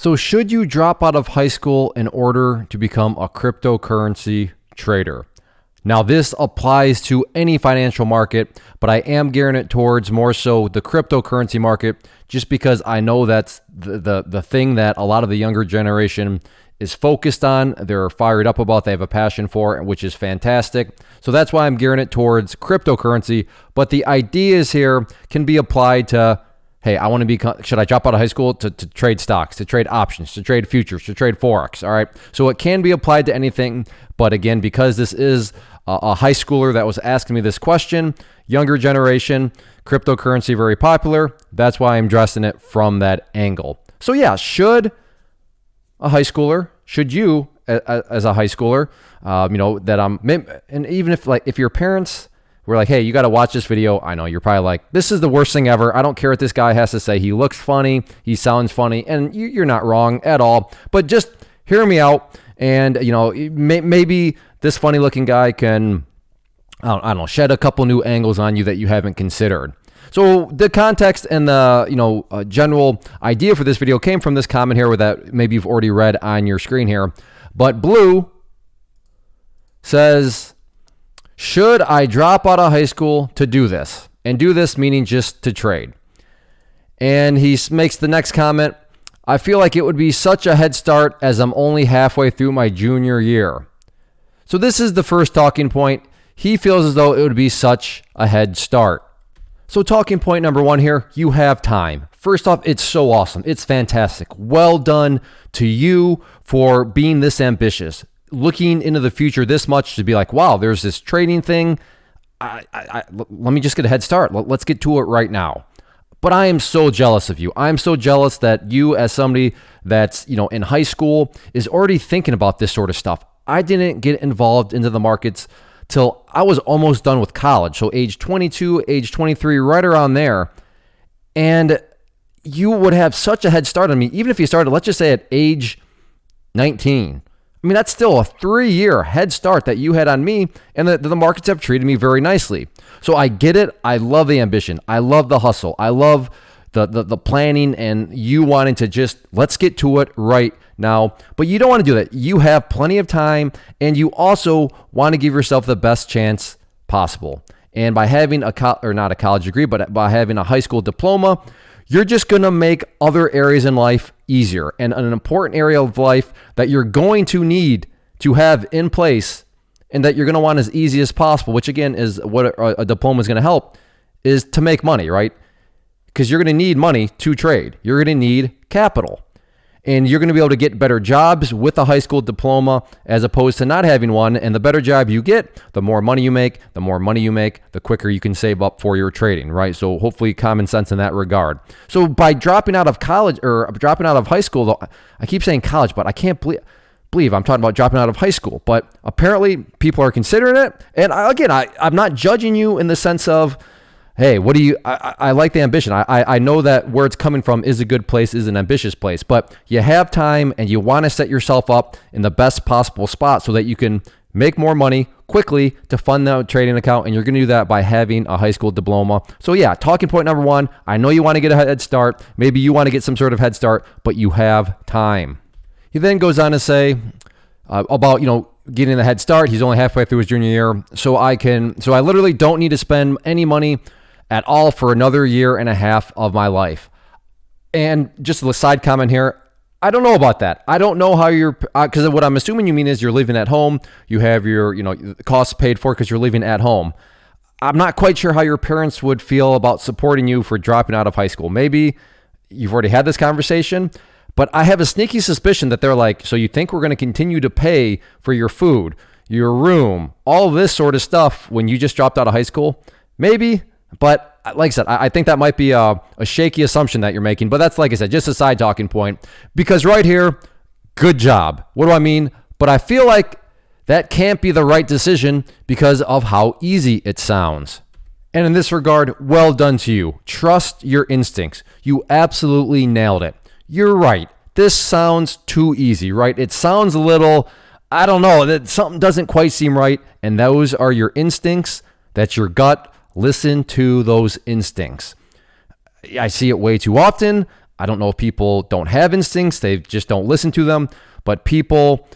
So should you drop out of high school in order to become a cryptocurrency trader? Now, this applies to any financial market, but I am gearing it towards more so the cryptocurrency market, just because I know that's the thing that a lot of the younger generation is focused on. They're fired up about, they have a passion for, which is fantastic. So that's why I'm gearing it towards cryptocurrency. But the ideas here can be applied to, hey, I want to be, should I drop out of high school to trade stocks, to trade options, to trade futures, to trade Forex? All right. So it can be applied to anything. But again, because this is a high schooler that was asking me this question, younger generation, cryptocurrency very popular. That's why I'm addressing it from that angle. So yeah, should you as a high schooler, and even if your parents were like, hey, you got to watch this video. I know you're probably like, this is the worst thing ever. I don't care what this guy has to say. He looks funny. He sounds funny. And you're not wrong at all. But just hear me out. And, maybe this funny looking guy can, I don't know, shed a couple new angles on you that you haven't considered. So the context and the, general idea for this video came from this comment here that maybe you've already read on your screen here. But Blue says, should I drop out of high school to do this? And do this meaning just to trade. And he makes the next comment, I feel like it would be such a head start as I'm only halfway through my junior year. So this is the first talking point. He feels as though it would be such a head start. So talking point number one here, you have time. First off, it's so awesome. It's fantastic. Well done to you for being this ambitious, looking into the future this much to be like, wow, there's this trading thing. Let me just get a head start. Let's get to it right now. But I am so jealous of you. I'm so jealous that you, as somebody that's, in high school, is already thinking about this sort of stuff. I didn't get involved into the markets till I was almost done with college. So age 22, age 23, right around there. And you would have such a head start on me, even if you started, let's just say at age 19. I mean, that's still a 3-year head start that you had on me, and the markets have treated me very nicely. So I get it. I love the ambition. I love the hustle. I love the planning and you wanting to just, let's get to it right now. But you don't want to do that. You have plenty of time, and you also want to give yourself the best chance possible. And by having not a college degree, but by having a high school diploma, you're just going to make other areas in life easier. And an important area of life that you're going to need to have in place and that you're going to want as easy as possible, which again is what a diploma is going to help, is to make money, right? Because you're going to need money to trade. You're going to need capital. And you're going to be able to get better jobs with a high school diploma as opposed to not having one. And the better job you get, the more money you make. The more money you make, the quicker you can save up for your trading, right? So hopefully common sense in that regard. So by dropping out of college or dropping out of high school, though, I keep saying college, but I can't believe I'm talking about dropping out of high school. But apparently people are considering it. And I'm not judging you in the sense of, hey, what do you, I like the ambition. I know that where it's coming from is a good place, is an ambitious place, but you have time and you want to set yourself up in the best possible spot so that you can make more money quickly to fund the trading account. And you're going to do that by having a high school diploma. So yeah, talking point number one, I know you want to get a head start. Maybe you want to get some sort of head start, but you have time. He then goes on to say about, getting the head start. He's only halfway through his junior year. So I literally don't need to spend any money at all for another year and a half of my life. And just a side comment here, I don't know about that. I don't know how you're, because what I'm assuming you mean is you're living at home. You have your, costs paid for because you're living at home. I'm not quite sure how your parents would feel about supporting you for dropping out of high school. Maybe you've already had this conversation, but I have a sneaky suspicion that they're like, so you think we're going to continue to pay for your food, your room, all this sort of stuff when you just dropped out of high school? Maybe. But like I said, I think that might be a shaky assumption that you're making. But that's, like I said, just a side talking point. Because right here, good job. What do I mean? But I feel like that can't be the right decision because of how easy it sounds. And in this regard, well done to you. Trust your instincts. You absolutely nailed it. You're right. This sounds too easy, right? It sounds a little, I don't know, that something doesn't quite seem right. And those are your instincts. That's your gut. Listen to those instincts. I see it way too often. I don't know if people don't have instincts, they just don't listen to them, but people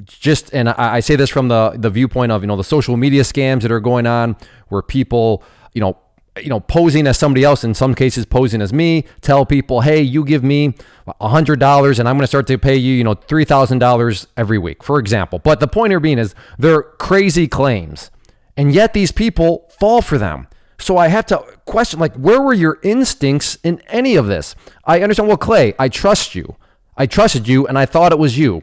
just, and I say this from the viewpoint of, the social media scams that are going on, where people, posing as somebody else, in some cases posing as me, tell people, hey, you give me $100 and I'm going to start to pay you, $3,000 every week, for example. But the point here being is they're crazy claims, and yet these people fall for them. So I have to question, where were your instincts in any of this? I understand, well, Clay, I trust you. I trusted you and I thought it was you.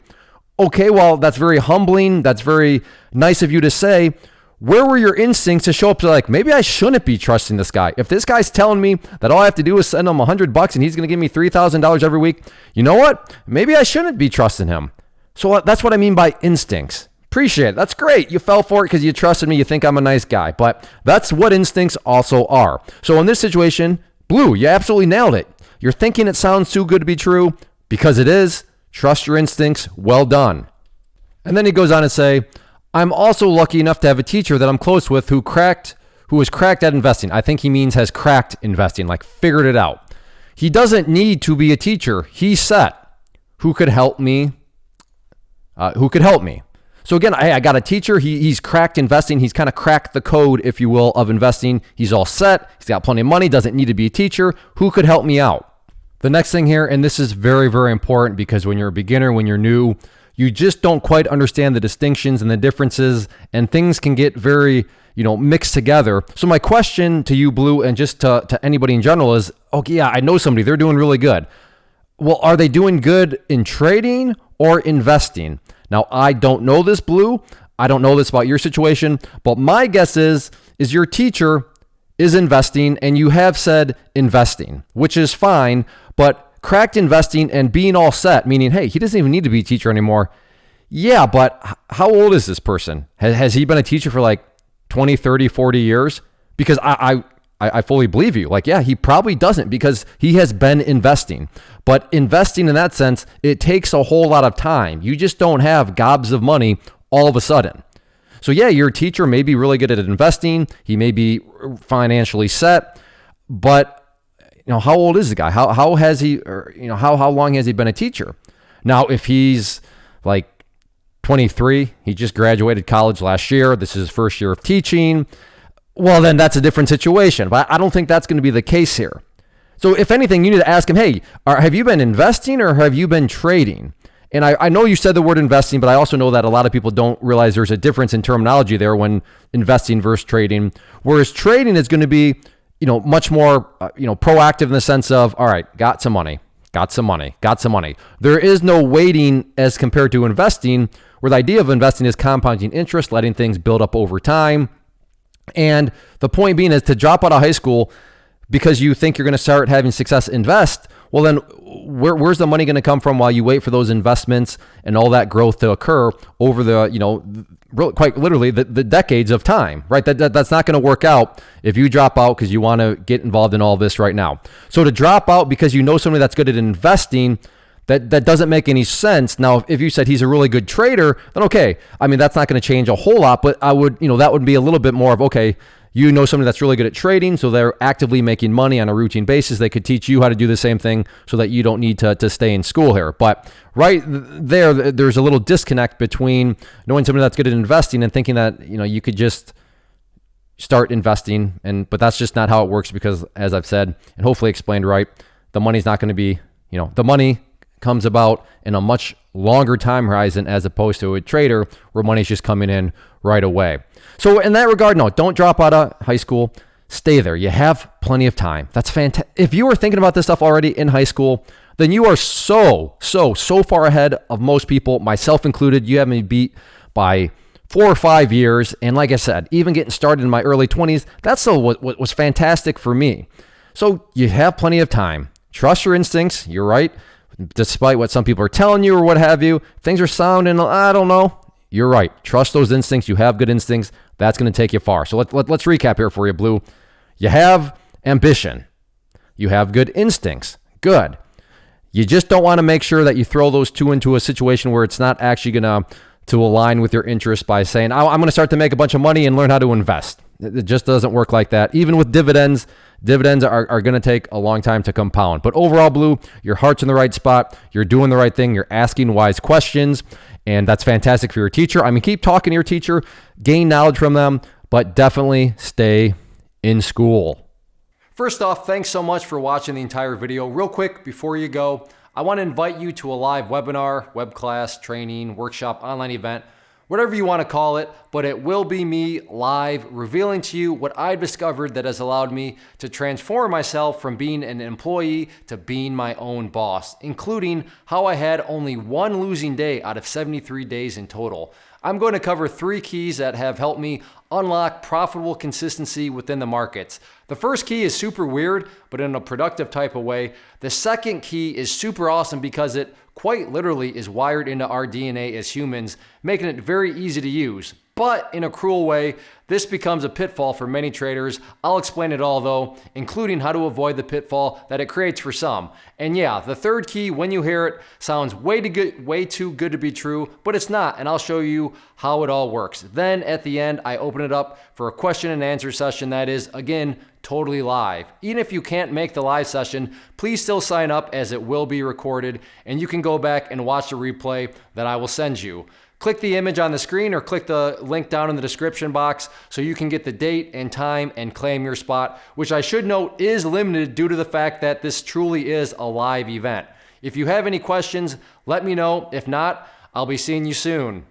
Okay, well, that's very humbling. That's very nice of you to say. Where were your instincts to show up to maybe I shouldn't be trusting this guy? If this guy's telling me that all I have to do is send him $100 and he's going to give me $3,000 every week, you know what? Maybe I shouldn't be trusting him. So that's what I mean by instincts. Appreciate it. That's great. You fell for it because you trusted me. You think I'm a nice guy. But that's what instincts also are. So in this situation, Blue, you absolutely nailed it. You're thinking it sounds too good to be true because it is. Trust your instincts. Well done. And then he goes on to say, I'm also lucky enough to have a teacher that I'm close with who is cracked at investing. I think he means has cracked investing, figured it out. He doesn't need to be a teacher. He's set. Who could help me? So again, I got a teacher. He's cracked investing. He's kind of cracked the code, if you will, of investing. He's all set. He's got plenty of money. Doesn't need to be a teacher. Who could help me out? The next thing here, and this is very, very important, because when you're a beginner, when you're new, you just don't quite understand the distinctions and the differences, and things can get very, mixed together. So my question to you, Blue, and just to anybody in general is, okay, yeah, I know somebody, they're doing really good. Well, are they doing good in trading or investing? Now, I don't know this, Blue. I don't know this about your situation, but my guess is your teacher is investing, and you have said investing, which is fine, but cracked investing and being all set, meaning, hey, he doesn't even need to be a teacher anymore. Yeah, but how old is this person? Has he been a teacher for 20, 30, 40 years? Because I fully believe you. Yeah, he probably doesn't, because he has been investing. But investing in that sense, it takes a whole lot of time. You just don't have gobs of money all of a sudden. So yeah, your teacher may be really good at investing. He may be financially set, but how old is the guy? How has he, how long has he been a teacher? Now, if he's 23, he just graduated college last year, this is his first year of teaching, well, then that's a different situation. But I don't think that's going to be the case here. So if anything, you need to ask him, hey, have you been investing or have you been trading? And I know you said the word investing, but I also know that a lot of people don't realize there's a difference in terminology there when investing versus trading. Whereas trading is going to be, much more, proactive in the sense of, all right, got some money. There is no waiting as compared to investing, where the idea of investing is compounding interest, letting things build up over time. And the point being is to drop out of high school because you think you're going to start having success invest. Well, then where's the money going to come from while you wait for those investments and all that growth to occur over the, quite literally the decades of time, right? That's not going to work out if you drop out because you want to get involved in all this right now. So to drop out because you know somebody that's good at investing, that doesn't make any sense. Now, if you said he's a really good trader, then okay. I mean, that's not going to change a whole lot, but I would, that would be a little bit more of, okay, somebody that's really good at trading, so they're actively making money on a routine basis. They could teach you how to do the same thing so that you don't need to stay in school here. But right there's a little disconnect between knowing somebody that's good at investing and thinking that, you could just start investing. But that's just not how it works, because as I've said, and hopefully explained right, the money's not going to be, the money comes about in a much longer time horizon as opposed to a trader where money's just coming in right away. So in that regard, no, don't drop out of high school. Stay there. You have plenty of time. That's fantastic. If you were thinking about this stuff already in high school, then you are so far ahead of most people, myself included. You have me beat by 4 or 5 years. And like I said, even getting started in my early 20s, that's still what was fantastic for me. So you have plenty of time. Trust your instincts. You're right. Despite what some people are telling you or what have you, things are sounding, I don't know. You're right. Trust those instincts. You have good instincts. That's going to take you far. So let's recap here for you, Blue. You have ambition. You have good instincts. Good. You just don't want to make sure that you throw those two into a situation where it's not actually going to align with your interests by saying, I'm going to start to make a bunch of money and learn how to invest. It just doesn't work like that. Even with dividends, dividends are going to take a long time to compound. But overall, Blue, your heart's in the right spot. You're doing the right thing. You're asking wise questions, and that's fantastic for your teacher. I mean, keep talking to your teacher, gain knowledge from them, but definitely stay in school. First off, thanks so much for watching the entire video. Real quick, before you go, I want to invite you to a live webinar, web class, training, workshop, online event, whatever you want to call it, but it will be me live revealing to you what I've discovered that has allowed me to transform myself from being an employee to being my own boss, including how I had only one losing day out of 73 days in total. I'm going to cover 3 keys that have helped me unlock profitable consistency within the markets. The first key is super weird, but in a productive type of way. The second key is super awesome because it quite literally is wired into our DNA as humans, making it very easy to use. But in a cruel way, this becomes a pitfall for many traders. I'll explain it all though, including how to avoid the pitfall that it creates for some. And yeah, the third key, when you hear it, sounds way too good to be true, but it's not, and I'll show you how it all works. Then at the end, I open it up for a question and answer session that is, again, totally live. Even if you can't make the live session, please still sign up as it will be recorded, and you can go back and watch the replay that I will send you. Click the image on the screen or click the link down in the description box so you can get the date and time and claim your spot, which I should note is limited due to the fact that this truly is a live event. If you have any questions, let me know. If not, I'll be seeing you soon.